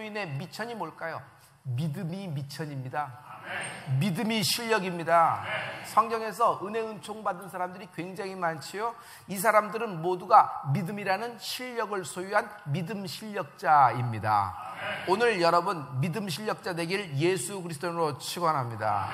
그리스도인의 미천이 뭘까요? 믿음이 미천입니다. 믿음이 실력입니다. 성경에서 은혜 은총 받은 사람들이 굉장히 많지요. 이 사람들은 모두가 믿음이라는 실력을 소유한 믿음 실력자입니다. 오늘 여러분 믿음 실력자 되길 예수 그리스도로 축원합니다.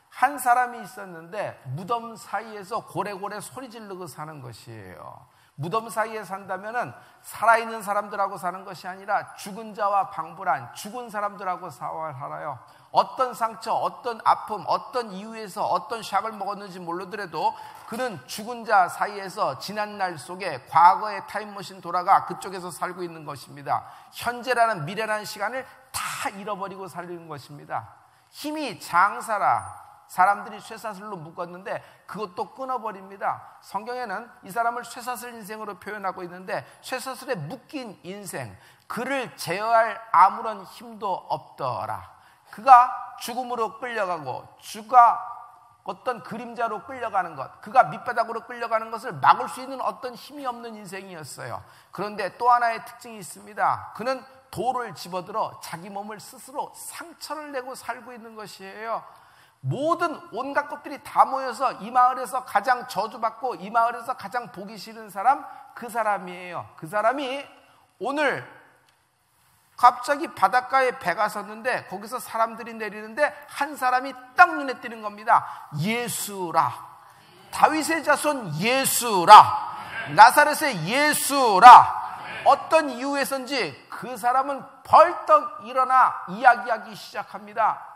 한 사람이 있었는데 무덤 사이에서 고래고래 소리 지르고 사는 것이에요. 무덤 사이에 산다면은 살아있는 사람들하고 사는 것이 아니라 죽은 자와 방불한 죽은 사람들하고 살아요. 어떤 상처, 어떤 아픔, 어떤 이유에서 어떤 샥을 먹었는지 모르더라도 그는 죽은 자 사이에서 지난 날 속에 과거의 타임머신 돌아가 그쪽에서 살고 있는 것입니다. 현재라는 미래라는 시간을 다 잃어버리고 살리는 것입니다. 힘이 장사라 사람들이 쇠사슬로 묶었는데 그것도 끊어버립니다. 성경에는 이 사람을 쇠사슬 인생으로 표현하고 있는데 쇠사슬에 묶인 인생, 그를 제어할 아무런 힘도 없더라. 그가 죽음으로 끌려가고 주가 어떤 그림자로 끌려가는 것, 그가 밑바닥으로 끌려가는 것을 막을 수 있는 어떤 힘이 없는 인생이었어요. 그런데 또 하나의 특징이 있습니다. 그는 돌을 집어들어 자기 몸을 스스로 상처를 내고 살고 있는 것이에요. 모든 온갖 것들이 다 모여서 이 마을에서 가장 저주받고 이 마을에서 가장 보기 싫은 사람, 그 사람이에요. 그 사람이 오늘 갑자기 바닷가에 배가 섰는데 거기서 사람들이 내리는데 한 사람이 딱 눈에 띄는 겁니다. 예수라, 다윗의 자손 예수라, 나사렛의 예수라. 어떤 이유에선지 그 사람은 벌떡 일어나 이야기하기 시작합니다.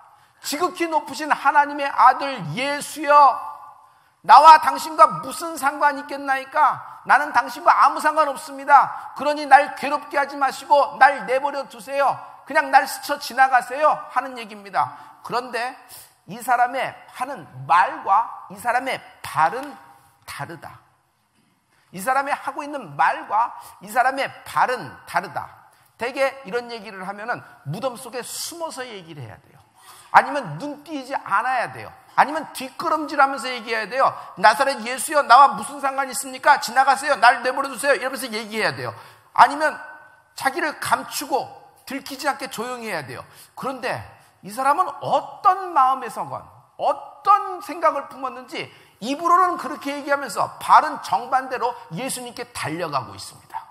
지극히 높으신 하나님의 아들 예수여, 나와 당신과 무슨 상관이 있겠나이까? 나는 당신과 아무 상관없습니다. 그러니 날 괴롭게 하지 마시고 날 내버려 두세요. 그냥 날 스쳐 지나가세요 하는 얘기입니다. 그런데 이 사람의 하는 말과 이 사람의 발은 다르다. 이 사람이 하고 있는 말과 이 사람의 발은 다르다. 대개 이런 얘기를 하면은 무덤 속에 숨어서 얘기를 해야 돼요. 아니면 눈 띄지 않아야 돼요. 아니면 뒷걸음질하면서 얘기해야 돼요. 나사렛 예수여, 나와 무슨 상관이 있습니까? 지나가세요. 날 내버려 두세요. 이러면서 얘기해야 돼요. 아니면 자기를 감추고 들키지 않게 조용히 해야 돼요. 그런데 이 사람은 어떤 마음에서건 어떤 생각을 품었는지 입으로는 그렇게 얘기하면서 발은 정반대로 예수님께 달려가고 있습니다.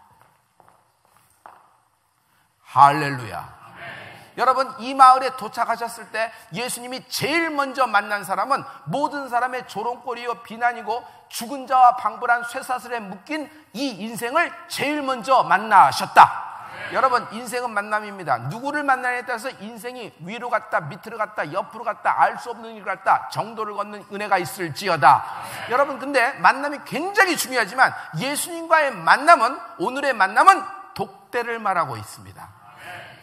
할렐루야. 여러분, 이 마을에 도착하셨을 때 예수님이 제일 먼저 만난 사람은 모든 사람의 조롱거리요 비난이고 죽은 자와 방불한 쇠사슬에 묶인 이 인생을 제일 먼저 만나셨다. 여러분, 인생은 만남입니다. 누구를 만나냐에 따라서 인생이 위로 갔다 밑으로 갔다 옆으로 갔다 알 수 없는 일을 갔다 정도를 걷는 은혜가 있을지어다. 여러분, 근데 만남이 굉장히 중요하지만 예수님과의 만남은, 오늘의 만남은 독대를 말하고 있습니다.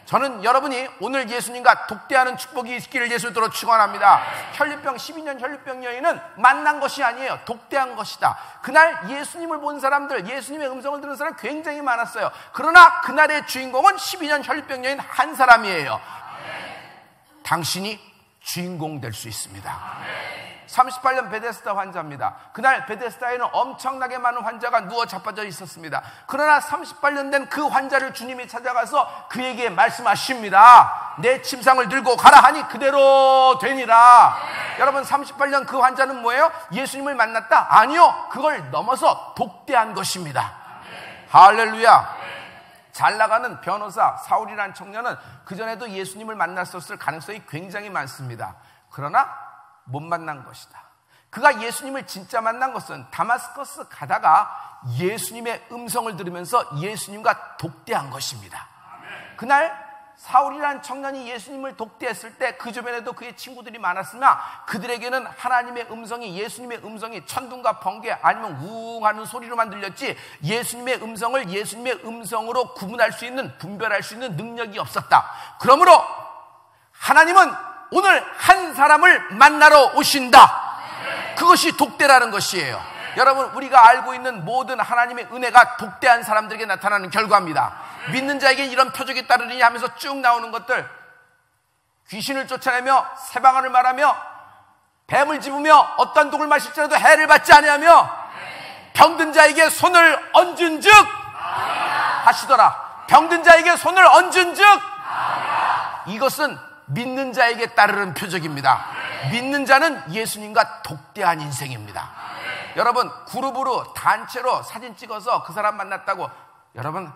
저는 여러분이 오늘 예수님과 독대하는 축복이 있기를 예수님으로 축원합니다. 혈류병 12년 혈류병 여인은 만난 것이 아니에요. 독대한 것이다. 그날 예수님을 본 사람들, 예수님의 음성을 들은 사람 굉장히 많았어요. 그러나 그날의 주인공은 12년 혈류병 여인 한 사람이에요. 당신이 주인공 될 수 있습니다. 38년 베데스다 환자입니다. 그날 베데스다에는 엄청나게 많은 환자가 누워 자빠져 있었습니다. 그러나 38년 된 그 환자를 주님이 찾아가서 그에게 말씀하십니다. 내 침상을 들고 가라 하니 그대로 되니라. 여러분, 38년 그 환자는 뭐예요? 예수님을 만났다? 아니요. 그걸 넘어서 독대한 것입니다. 할렐루야. 잘 나가는 변호사 사울이라는 청년은 그전에도 예수님을 만났었을 가능성이 굉장히 많습니다. 그러나 못 만난 것이다. 그가 예수님을 진짜 만난 것은 다마스커스 가다가 예수님의 음성을 들으면서 예수님과 독대한 것입니다. 그날 사울이라는 청년이 예수님을 독대했을 때 그 주변에도 그의 친구들이 많았으나 그들에게는 하나님의 음성이, 예수님의 음성이 천둥과 번개 아니면 우웅 하는 소리로만 들렸지 예수님의 음성을 예수님의 음성으로 구분할 수 있는, 분별할 수 있는 능력이 없었다. 그러므로 하나님은 오늘 한 사람을 만나러 오신다. 그것이 독대라는 것이에요. 여러분, 우리가 알고 있는 모든 하나님의 은혜가 독대한 사람들에게 나타나는 결과입니다. 믿는 자에게 이런 표적이 따르느냐 하면서 쭉 나오는 것들, 귀신을 쫓아내며 새방언을 말하며 뱀을 집으며 어떤 독을 마실지라도 해를 받지 아니하며 병든 자에게 손을 얹은 즉 하시더라. 병든 자에게 손을 얹은 즉 이것은 믿는 자에게 따르는 표적입니다. 믿는 자는 예수님과 독대한 인생입니다. 여러분, 그룹으로 단체로 사진 찍어서 그 사람 만났다고, 여러분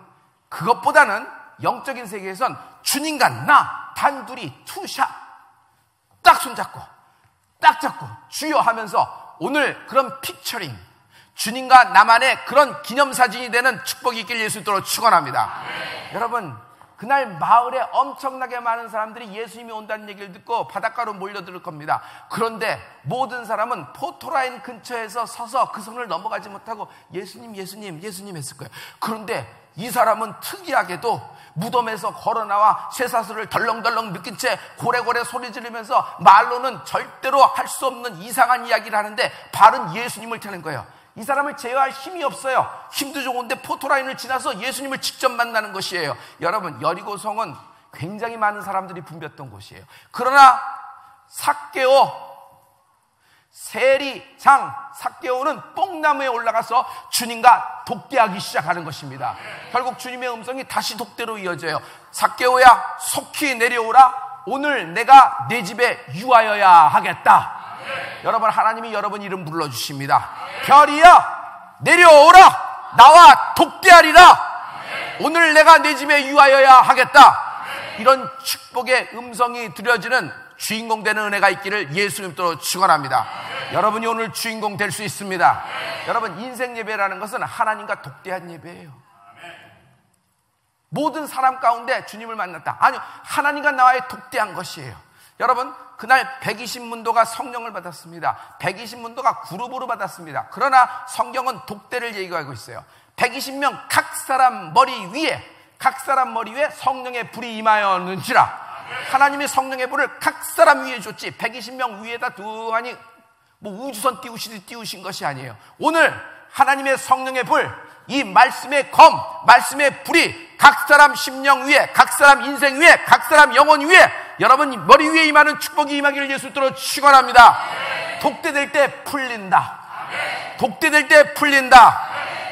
그것보다는 영적인 세계에선 주님과 나 단둘이 투샷 딱 손잡고 딱 잡고 주여 하면서 오늘 그런 피처링, 주님과 나만의 그런 기념사진이 되는 축복이 있길 예수님으로 축원합니다. 여러분, 그날 마을에 엄청나게 많은 사람들이 예수님이 온다는 얘기를 듣고 바닷가로 몰려들 겁니다. 그런데 모든 사람은 포토라인 근처에서 서서 그 선을 넘어가지 못하고 예수님 예수님 예수님 했을 거예요. 그런데 이 사람은 특이하게도 무덤에서 걸어나와 쇠사슬을 덜렁덜렁 묶인 채 고래고래 소리 지르면서 말로는 절대로 할 수 없는 이상한 이야기를 하는데 바른 예수님을 찾는 거예요. 이 사람을 제어할 힘이 없어요. 힘도 좋은데 포토라인을 지나서 예수님을 직접 만나는 것이에요. 여러분, 여리고성은 굉장히 많은 사람들이 붐볐던 곳이에요. 그러나 삭개오, 세리장 삭개오는 뽕나무에 올라가서 주님과 독대하기 시작하는 것입니다. 결국 주님의 음성이 다시 독대로 이어져요. 삭개오야, 속히 내려오라. 오늘 내가 내 집에 유하여야 하겠다. 여러분, 하나님이 여러분 이름 불러주십니다. 별이야, 내려오라. 나와 독대하리라. 오늘 내가 내 집에 유하여야 하겠다. 이런 축복의 음성이 들려지는 주인공 되는 은혜가 있기를 예수님도 축원합니다. 여러분이 오늘 주인공 될 수 있습니다. 여러분, 인생 예배라는 것은 하나님과 독대한 예배예요. 모든 사람 가운데 주님을 만났다. 아니요, 하나님과 나와의 독대한 것이에요. 여러분, 그날 120문도가 성령을 받았습니다. 120문도가 그룹으로 받았습니다. 그러나 성경은 독대를 얘기하고 있어요. 120명 각 사람 머리 위에 성령의 불이 임하였는지라. 하나님의 성령의 불을 각 사람 위에 줬지 120명 위에다 두하니 뭐 우주선 띄우신 것이 아니에요. 오늘 하나님의 성령의 불, 이 말씀의 검, 말씀의 불이 각 사람 심령 위에, 각 사람 인생 위에, 각 사람 영혼 위에, 여러분 머리 위에 임하는 축복이 임하기를 예수님으로 축원합니다. 독대될 때 풀린다. 독대될 때 풀린다.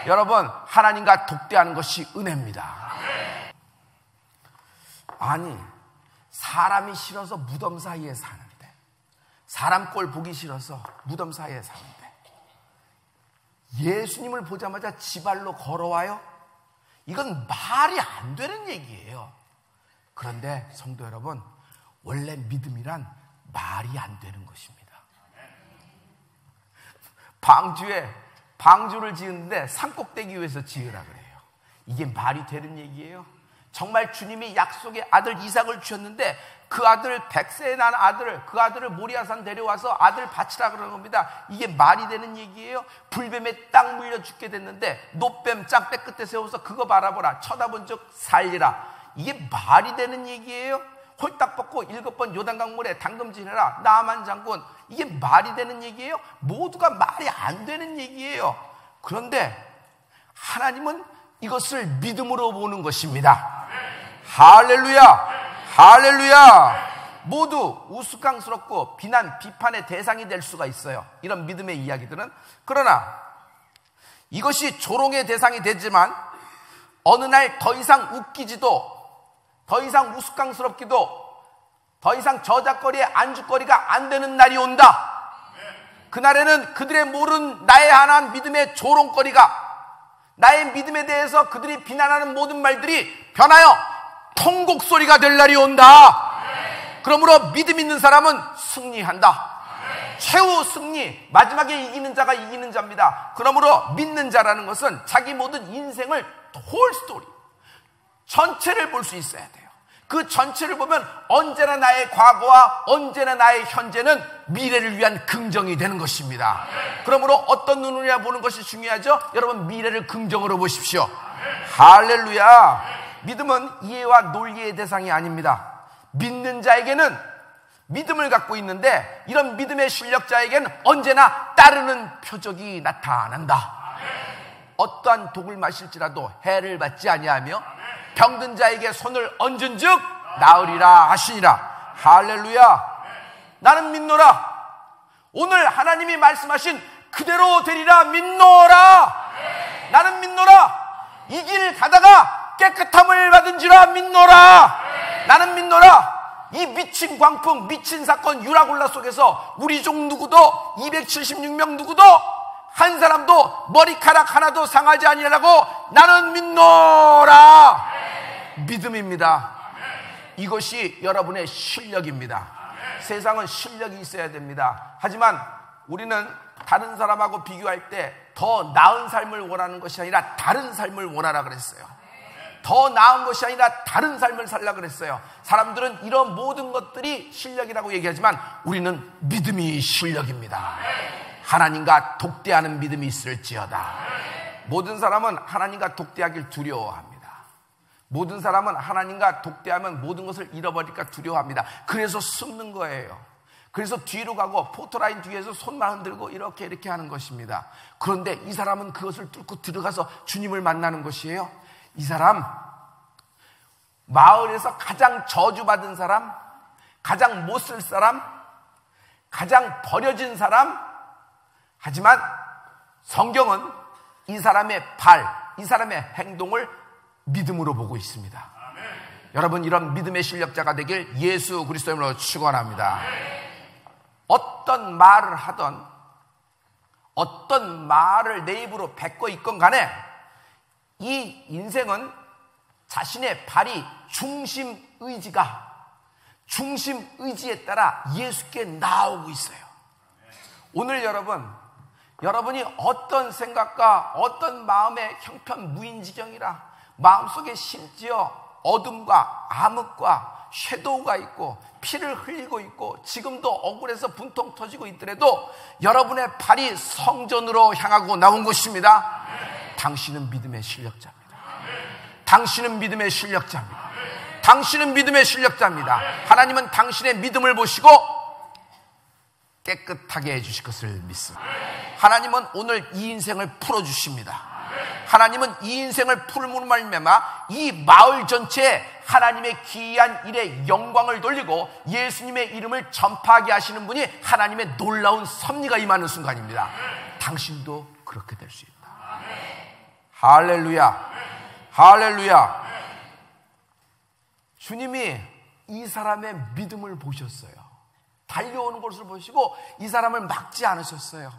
여러분, 하나님과 독대하는 것이 은혜입니다. 아니, 사람이 싫어서 무덤 사이에 사는데, 사람 꼴 보기 싫어서 무덤 사이에 사는데 예수님을 보자마자 지발로 걸어와요? 이건 말이 안 되는 얘기예요. 그런데 성도 여러분, 원래 믿음이란 말이 안 되는 것입니다. 방주를 지었는데 산꼭대기 위에서 지으라 그래요. 이게 말이 되는 얘기예요? 정말 주님이 약속의 아들 이삭을 주셨는데 그 아들 100세에 난 아들을, 그 아들을 모리아산 데려와서 아들 바치라 그러는 겁니다. 이게 말이 되는 얘기예요? 불뱀에 딱 물려 죽게 됐는데 노뱀 짱배 끝에 세워서 그거 바라보라, 쳐다본 적 살리라. 이게 말이 되는 얘기예요? 홀딱 벗고 7번 요단강물에 담금질해라, 나만 장군. 이게 말이 되는 얘기예요? 모두가 말이 안 되는 얘기예요. 그런데 하나님은 이것을 믿음으로 보는 것입니다. 할렐루야, 할렐루야. 모두 우스꽝스럽고 비난, 비판의 대상이 될 수가 있어요, 이런 믿음의 이야기들은. 그러나 이것이 조롱의 대상이 되지만 어느 날 더 이상 웃기지도, 더 이상 우스꽝스럽기도, 더 이상 저작거리에 안주거리가 안 되는 날이 온다. 그날에는 그들의 모르는 나의 하나 믿음의 조롱거리가, 나의 믿음에 대해서 그들이 비난하는 모든 말들이 변하여 통곡소리가 될 날이 온다. 그러므로 믿음 있는 사람은 승리한다. 최후 승리, 마지막에 이기는 자가 이기는 자입니다. 그러므로 믿는 자라는 것은 자기 모든 인생을 홀 스토리, 전체를 볼 수 있어야 돼요. 그 전체를 보면 언제나 나의 과거와 언제나 나의 현재는 미래를 위한 긍정이 되는 것입니다. 그러므로 어떤 눈으로 보는 것이 중요하죠? 여러분, 미래를 긍정으로 보십시오. 할렐루야. 믿음은 이해와 논리의 대상이 아닙니다. 믿는 자에게는 믿음을 갖고 있는데 이런 믿음의 실력자에게는 언제나 따르는 표적이 나타난다. 어떠한 독을 마실지라도 해를 받지 아니하며 병든 자에게 손을 얹은 즉 나으리라 하시니라. 할렐루야. 나는 믿노라. 오늘 하나님이 말씀하신 그대로 되리라 믿노라. 나는 믿노라. 이 길 가다가 깨끗함을 받은지라 믿노라. 나는 믿노라. 이 미친 광풍, 미친 사건 유라굴라 속에서 우리 종 누구도 276명 누구도 한 사람도 머리카락 하나도 상하지 아니하라고 나는 믿노라. 믿음입니다. 이것이 여러분의 실력입니다. 세상은 실력이 있어야 됩니다. 하지만 우리는 다른 사람하고 비교할 때 더 나은 삶을 원하는 것이 아니라 다른 삶을 원하라 그랬어요. 더 나은 것이 아니라 다른 삶을 살라 그랬어요. 사람들은 이런 모든 것들이 실력이라고 얘기하지만 우리는 믿음이 실력입니다. 하나님과 독대하는 믿음이 있을지어다. 모든 사람은 하나님과 독대하길 두려워합니다. 모든 사람은 하나님과 독대하면 모든 것을 잃어버릴까 두려워합니다. 그래서 숨는 거예요. 그래서 뒤로 가고 포토라인 뒤에서 손만 흔들고 이렇게 하는 것입니다. 그런데 이 사람은 그것을 뚫고 들어가서 주님을 만나는 것이에요. 이 사람, 마을에서 가장 저주받은 사람, 가장 못 쓸 사람, 가장 버려진 사람. 하지만 성경은 이 사람의 이 사람의 행동을 믿음으로 보고 있습니다. 여러분, 이런 믿음의 실력자가 되길 예수 그리스도의 이름으로 축원합니다. 어떤 말을 하던, 어떤 말을 내 입으로 뱉고 있건 간에 이 인생은 자신의 발이 중심 의지에 따라 예수께 나오고 있어요. 오늘 여러분이 어떤 생각과 어떤 마음의 형편 무인지경이라 마음속에 심지어 어둠과 암흑과 섀도우가 있고 피를 흘리고 있고 지금도 억울해서 분통 터지고 있더라도 여러분의 발이 성전으로 향하고 나온 것입니다. 당신은 믿음의 실력자입니다. 당신은 믿음의 실력자입니다. 당신은 믿음의 실력자입니다. 하나님은 당신의 믿음을 보시고 깨끗하게 해주실 것을 믿습니다. 하나님은 오늘 이 인생을 풀어주십니다. 하나님은 이 인생을 풀므로 말미암아 이 마을 전체에 하나님의 기이한 일에 영광을 돌리고 예수님의 이름을 전파하게 하시는 분이 하나님의 놀라운 섭리가 임하는 순간입니다. 당신도 그렇게 될 수 있다. 할렐루야, 할렐루야. 주님이 이 사람의 믿음을 보셨어요. 달려오는 것을 보시고 이 사람을 막지 않으셨어요.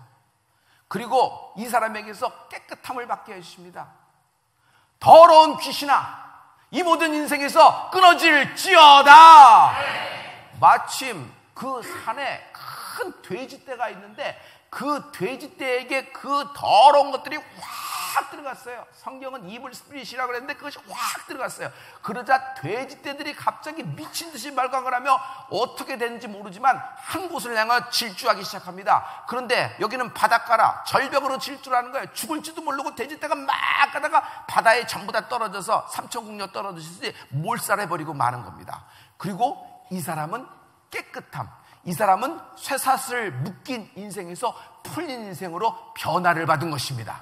그리고 이 사람에게서 깨끗함을 받게 해주십니다. 더러운 귀신아, 이 모든 인생에서 끊어질지어다. 마침 그 산에 큰 돼지떼가 있는데 그 돼지떼에게 그 더러운 것들이 확 들어갔어요. 성경은 이블 스피릿이라고 그랬는데 그것이 확 들어갔어요. 그러자 돼지떼들이 갑자기 미친 듯이 말광을 하며 어떻게 되는지 모르지만 한 곳을 향해 질주하기 시작합니다. 그런데 여기는 바닷가라 절벽으로 질주하는 거예요. 죽을지도 모르고 돼지떼가 막 가다가 바다에 전부 다 떨어져서 삼천국녀 떨어지듯이 몰살해버리고 마는 겁니다. 그리고 이 사람은 깨끗함, 이 사람은 쇠사슬 묶인 인생에서 풀린 인생으로 변화를 받은 것입니다.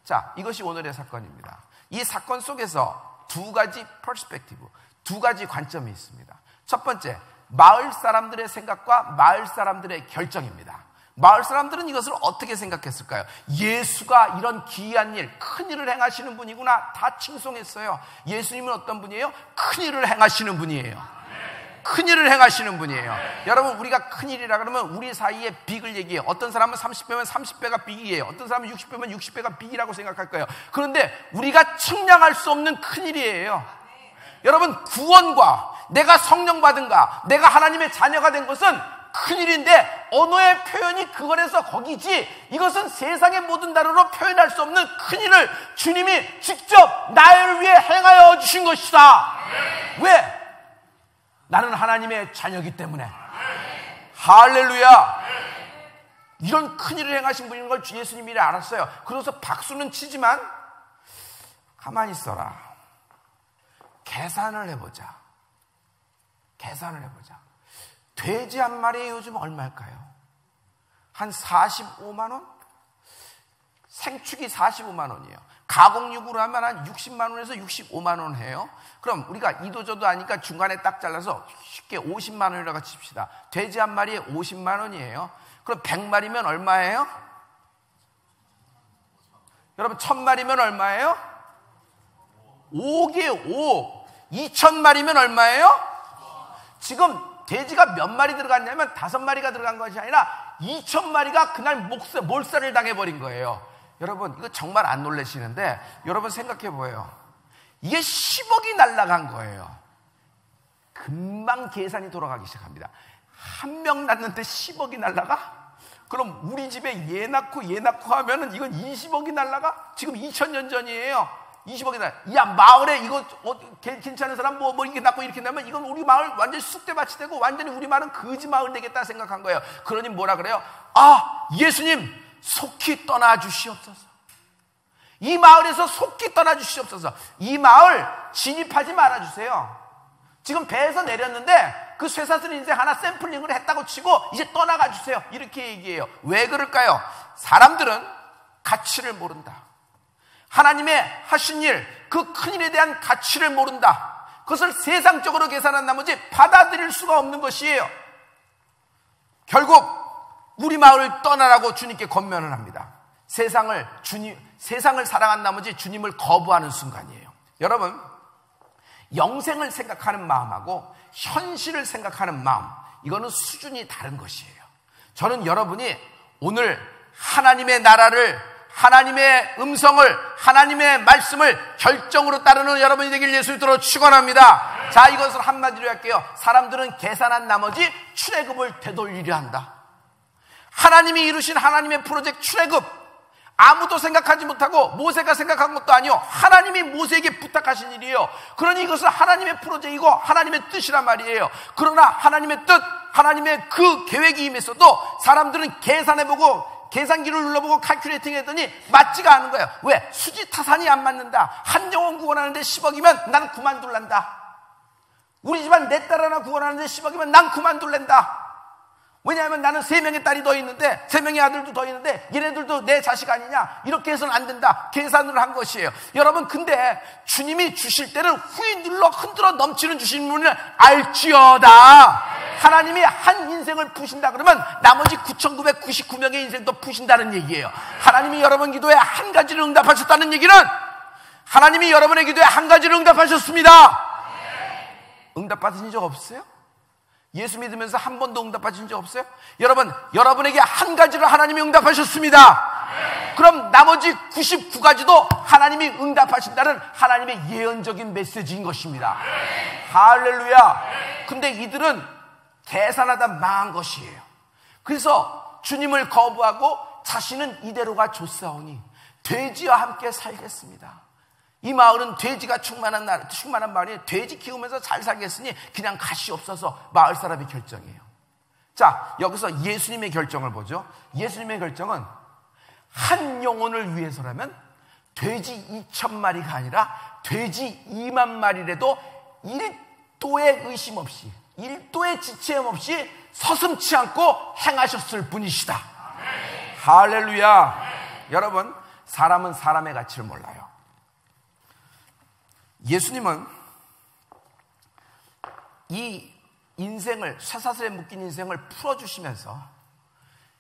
자, 이것이 오늘의 사건입니다. 이 사건 속에서 두 가지 퍼스펙티브, 두 가지 관점이 있습니다. 첫 번째, 마을 사람들의 생각과 마을 사람들의 결정입니다. 마을 사람들은 이것을 어떻게 생각했을까요? 예수가 이런 기이한 일, 큰 일을 행하시는 분이구나 다 칭송했어요. 예수님은 어떤 분이에요? 큰 일을 행하시는 분이에요. 큰 일을 행하시는 분이에요. 여러분, 우리가 큰 일이라 그러면 우리 사이에 빅을 얘기해요. 어떤 사람은 30배면 30배가 빅이에요. 어떤 사람은 60배면 60배가 빅이라고 생각할 거예요. 그런데 우리가 측량할 수 없는 큰 일이에요. 여러분, 구원과 내가 성령 받은가, 내가 하나님의 자녀가 된 것은 큰 일인데 언어의 표현이 그거에서 거기지, 이것은 세상의 모든 단어로 표현할 수 없는 큰 일을 주님이 직접 나를 위해 행하여 주신 것이다. 왜? 나는 하나님의 자녀이기 때문에. 할렐루야. 이런 큰 일을 행하신 분인 걸 주 예수님이 알았어요. 그래서 박수는 치지만 가만히 있어라. 계산을 해보자. 돼지 한 마리에 요즘 얼마일까요? 한 45만 원? 생축이 45만 원이에요. 가공육으로 하면 한 60만 원에서 65만 원 해요. 그럼 우리가 이도저도 아니까 중간에 딱 잘라서 쉽게 50만 원이라고 칩시다. 돼지 한 마리에 50만 원이에요. 그럼 100마리면 얼마예요? 여러분, 1000마리면 얼마예요? 5개 5 2,000마리면 얼마예요? 지금 돼지가 몇 마리 들어갔냐면 5마리가 들어간 것이 아니라 2,000마리가 그날 몰살을 당해버린 거예요. 여러분 이거 정말 안 놀라시는데 여러분 생각해 보여요. 이게 10억이 날아간 거예요. 금방 계산이 돌아가기 시작합니다. 한 명 낳는데 10억이 날아가? 그럼 우리 집에 얘 낳고 하면은 이건 20억이 날아가? 지금 2000년 전이에요. 20억이 날아가. 야, 마을에 이거 괜찮은 사람 뭐 이렇게 낳고 이렇게 나면 이건 우리 마을 완전히 쑥대밭이 되고 완전히 우리 마을은 거지 마을 되겠다 생각한 거예요. 그러니 뭐라 그래요? 아, 예수님 속히 떠나 주시옵소서. 이 마을에서 속히 떠나 주시옵소서. 이 마을 진입하지 말아 주세요. 지금 배에서 내렸는데 그 쇠사슬 인생 하나 샘플링을 했다고 치고 이제 떠나가 주세요. 이렇게 얘기해요. 왜 그럴까요? 사람들은 가치를 모른다. 하나님의 하신 일, 그 큰일에 대한 가치를 모른다. 그것을 세상적으로 계산한 나머지 받아들일 수가 없는 것이에요. 결국 우리 마을을 떠나라고 주님께 권면을 합니다. 세상을 사랑한 나머지 주님을 거부하는 순간이에요. 여러분, 영생을 생각하는 마음하고 현실을 생각하는 마음, 이거는 수준이 다른 것이에요. 저는 여러분이 오늘 하나님의 나라를, 하나님의 음성을, 하나님의 말씀을 결정으로 따르는 여러분이 되길 예수 이름으로 축원합니다. 자, 이것을 한마디로 할게요. 사람들은 계산한 나머지 출애굽을 되돌리려 한다. 하나님이 이루신 하나님의 프로젝트 출애굽, 아무도 생각하지 못하고 모세가 생각한 것도 아니요, 하나님이 모세에게 부탁하신 일이에요. 그러니 이것은 하나님의 프로젝트이고 하나님의 뜻이란 말이에요. 그러나 하나님의 뜻, 하나님의 그 계획이 임했어도 사람들은 계산해보고 계산기를 눌러보고 칼큘레이팅 했더니 맞지가 않은 거예요. 왜? 수지타산이 안 맞는다. 한 영혼 구원하는데 10억이면 난 그만둘란다. 우리 집안 내 딸 하나 구원하는데 10억이면 난 그만둘란다. 왜냐하면 나는 3명의 딸이 더 있는데 3명의 아들도 더 있는데 얘네들도 내 자식 아니냐, 이렇게 해서는 안 된다. 계산을 한 것이에요. 여러분, 근데 주님이 주실 때는 후이 눌러 흔들어 넘치는 주심을 알지어다. 하나님이 한 인생을 푸신다 그러면 나머지 9,999명의 인생도 푸신다는 얘기예요. 하나님이 여러분 기도에 한 가지를 응답하셨다는 얘기는 하나님이 여러분의 기도에 한 가지를 응답하셨습니다. 응답받으신 적 없어요? 예수 믿으면서 한 번도 응답하신 적 없어요? 여러분, 여러분에게 한 가지를 하나님이 응답하셨습니다. 그럼 나머지 99가지도 하나님이 응답하신다는 하나님의 예언적인 메시지인 것입니다. 할렐루야. 근데 이들은 계산하다 망한 것이에요. 그래서 주님을 거부하고 자신은 이대로가 좋사오니 돼지와 함께 살겠습니다. 이 마을은 돼지가 충만한 마을이에요. 돼지 키우면서 잘 살겠으니 그냥 가시 없어서 마을 사람의 결정이에요. 자, 여기서 예수님의 결정을 보죠. 예수님의 결정은 한 영혼을 위해서라면 돼지 2,000마리가 아니라 돼지 2만 마리라도 1도의 의심 없이, 1도의 지체함 없이 서슴지 않고 행하셨을 분이시다. 할렐루야. 여러분, 사람은 사람의 가치를 몰라요. 예수님은 이 인생을, 쇠사슬에 묶인 인생을 풀어주시면서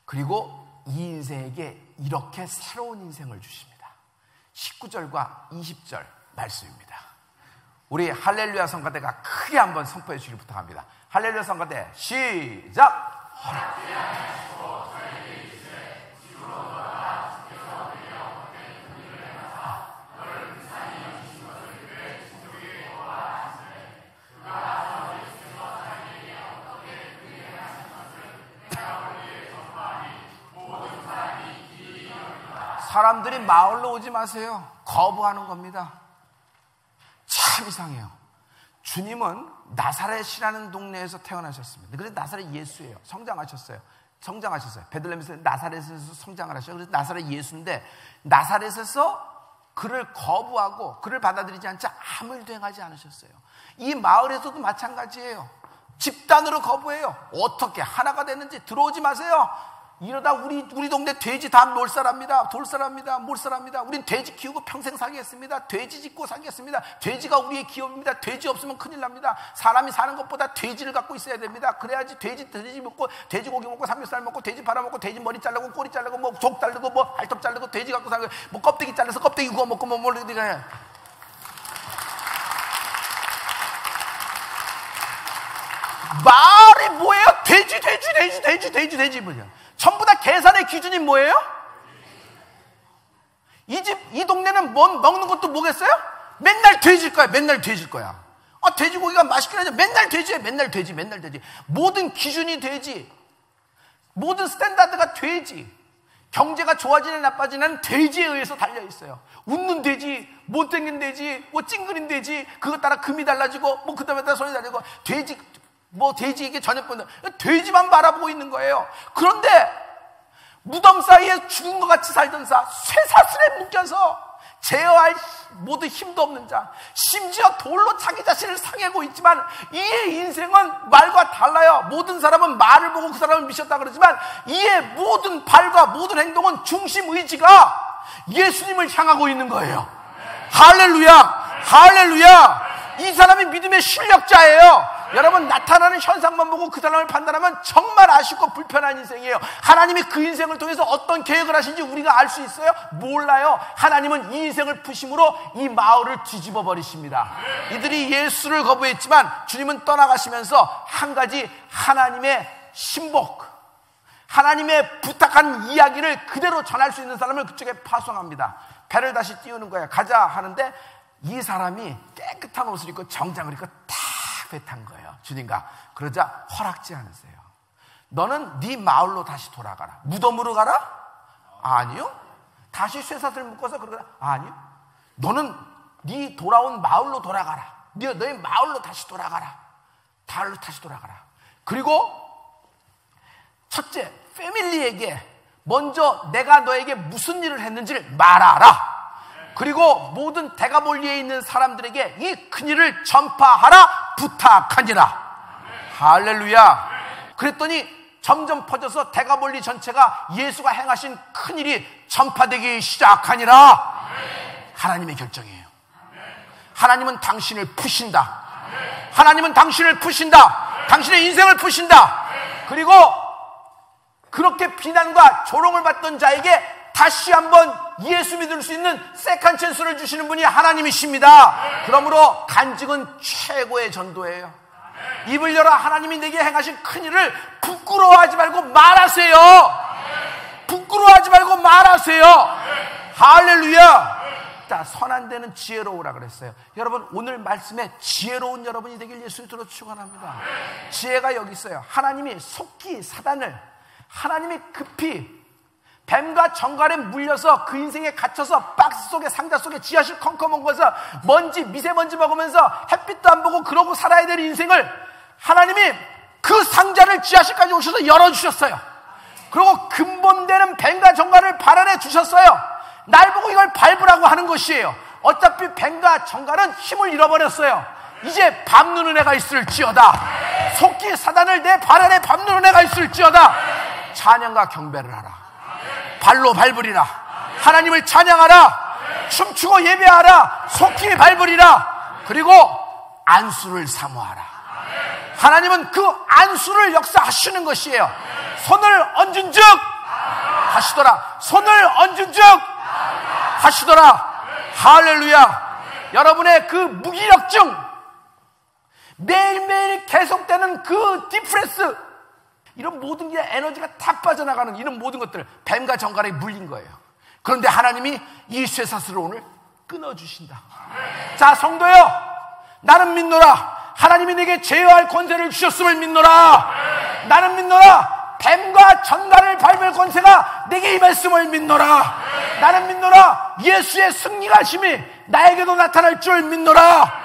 그리고 이 인생에게 이렇게 새로운 인생을 주십니다. 19절과 20절 말씀입니다. 우리 할렐루야 성가대가 크게 한번 선포해 주시길 부탁합니다. 할렐루야 성가대 시작! 사람들이 마을로 오지 마세요. 거부하는 겁니다. 참 이상해요. 주님은 나사렛이라는 동네에서 태어나셨습니다. 그래서 나사렛 예수예요. 성장하셨어요. 베들레헴에서 나사렛에서 성장을 하셔요. 그래서 나사렛 예수인데 나사렛에서 그를 거부하고 그를 받아들이지 않자 아무 일도 행하지 않으셨어요. 이 마을에서도 마찬가지예요. 집단으로 거부해요. 어떻게 하나가 됐는지 들어오지 마세요. 이러다 우리 동네 돼지 다 몰살합니다. 몰살합니다. 우린 돼지 키우고 평생 살겠습니다. 돼지 짓고 살겠습니다. 돼지가 우리의 기업입니다. 돼지 없으면 큰일 납니다. 사람이 사는 것보다 돼지를 갖고 있어야 됩니다. 그래야지 돼지 먹고 돼지고기 먹고 삼겹살 먹고 돼지 팔아먹고 돼지 머리 자르고 꼬리 자르고 뭐 속 자르고 뭐 발톱 자르고 돼지 갖고 사는 뭐 껍데기 잘라서 껍데기 구워 먹고 뭐 이렇게 해. 말이 뭐예요? 돼지 뭐냐? 전부 다 계산의 기준이 뭐예요? 이 동네는 먹는 것도 뭐겠어요? 맨날 돼지일 거야. 돼지고기가 맛있긴 하죠. 맨날 돼지예요. 맨날 돼지. 모든 기준이 돼지. 모든 스탠다드가 돼지. 경제가 좋아지는 나빠지는 돼지에 의해서 달려있어요. 웃는 돼지, 못생긴 돼지, 찡그린 돼지, 그것 따라 금이 달라지고, 그 다음에 따라 손이 달라지고, 돼지에게 전염병, 돼지만 바라보고 있는 거예요. 그런데, 무덤 사이에 죽은 것 같이 살던 쇠사슬에 묶여서, 제어할 모두 힘도 없는 자, 심지어 돌로 자기 자신을 상해고 있지만 이의 인생은 말과 달라요. 모든 사람은 말을 보고 그 사람을 미쳤다 그러지만 이의 모든 발과 모든 행동은 중심 의지가 예수님을 향하고 있는 거예요. 할렐루야. 이 사람이 믿음의 실력자예요. 여러분, 나타나는 현상만 보고 그 사람을 판단하면 정말 아쉽고 불편한 인생이에요. 하나님이 그 인생을 통해서 어떤 계획을 하신지 우리가 알 수 있어요? 몰라요. 하나님은 이 인생을 푸심으로 이 마을을 뒤집어 버리십니다. 이들이 예수를 거부했지만 주님은 떠나가시면서 한 가지 하나님의 신복, 하나님의 부탁한 이야기를 그대로 전할 수 있는 사람을 그쪽에 파송합니다. 배를 다시 띄우는 거야. 가자 하는데 이 사람이 깨끗한 옷을 입고 정장을 입고 다 배 탄 거예요. 주님과. 그러자 허락지 않으세요. 너는 네 마을로 다시 돌아가라. 무덤으로 가라? 아니요. 다시 쇠사슬 묶어서 그러라? 아니요. 너는 네 돌아온 마을로 돌아가라. 너의 마을로 다시 돌아가라. 다시 돌아가라. 그리고 첫째, 패밀리에게 먼저 내가 너에게 무슨 일을 했는지를 말하라. 그리고 모든 대가볼리에 있는 사람들에게 이 큰일을 전파하라 부탁하니라. 할렐루야. 그랬더니 점점 퍼져서 대가볼리 전체가 예수가 행하신 큰일이 전파되기 시작하니라. 하나님의 결정이에요. 하나님은 당신을 푸신다. 당신의 인생을 푸신다. 그리고 그렇게 비난과 조롱을 받던 자에게 다시 한번 예수 믿을 수 있는 세컨 찬스를 주시는 분이 하나님이십니다. 그러므로 간증은 최고의 전도예요. 입을 열어 하나님이 내게 행하신 큰일을 부끄러워하지 말고 말하세요. 할렐루야. 자, 선한 데는 지혜로우라 그랬어요. 여러분, 오늘 말씀에 지혜로운 여러분이 되길 예수 이름으로 축원합니다. 지혜가 여기 있어요. 하나님이 속히 사단을, 하나님이 급히 뱀과 정갈에 물려서 그 인생에 갇혀서 박스 속에, 상자 속에 지하실 컹컹 먹어서 미세먼지 먹으면서 햇빛도 안 보고 그러고 살아야 될 인생을 하나님이 그 상자를 지하실까지 오셔서 열어주셨어요. 그리고 근본되는 뱀과 정갈을 발안해 주셨어요. 날 보고 이걸 밟으라고 하는 것이에요. 어차피 뱀과 정갈은 힘을 잃어버렸어요. 이제 밟는 애가 있을지어다. 속히 사단을 내 발 안에 밟는 애가 있을지어다. 찬양과 경배를 하라. 발로 밟으리라. 하나님을 찬양하라. 춤추고 예배하라. 속히 밟으리라. 그리고 안수를 사모하라. 하나님은 그 안수를 역사하시는 것이에요. 손을 얹은 즉 하시더라. 할렐루야. 여러분의 그 무기력증, 매일매일 계속되는 그 디프레스, 이런 모든 게 에너지가 다 빠져나가는 이런 모든 것들, 뱀과 정갈에 물린 거예요. 그런데 하나님이 이 쇠사슬을 오늘 끊어주신다. 자, 성도요, 나는 믿노라. 하나님이 내게 제어할 권세를 주셨음을 믿노라. 나는 믿노라. 뱀과 정갈을 밟을 권세가 내게 임했음을 믿노라. 나는 믿노라. 예수의 승리가 심히 나에게도 나타날 줄 믿노라.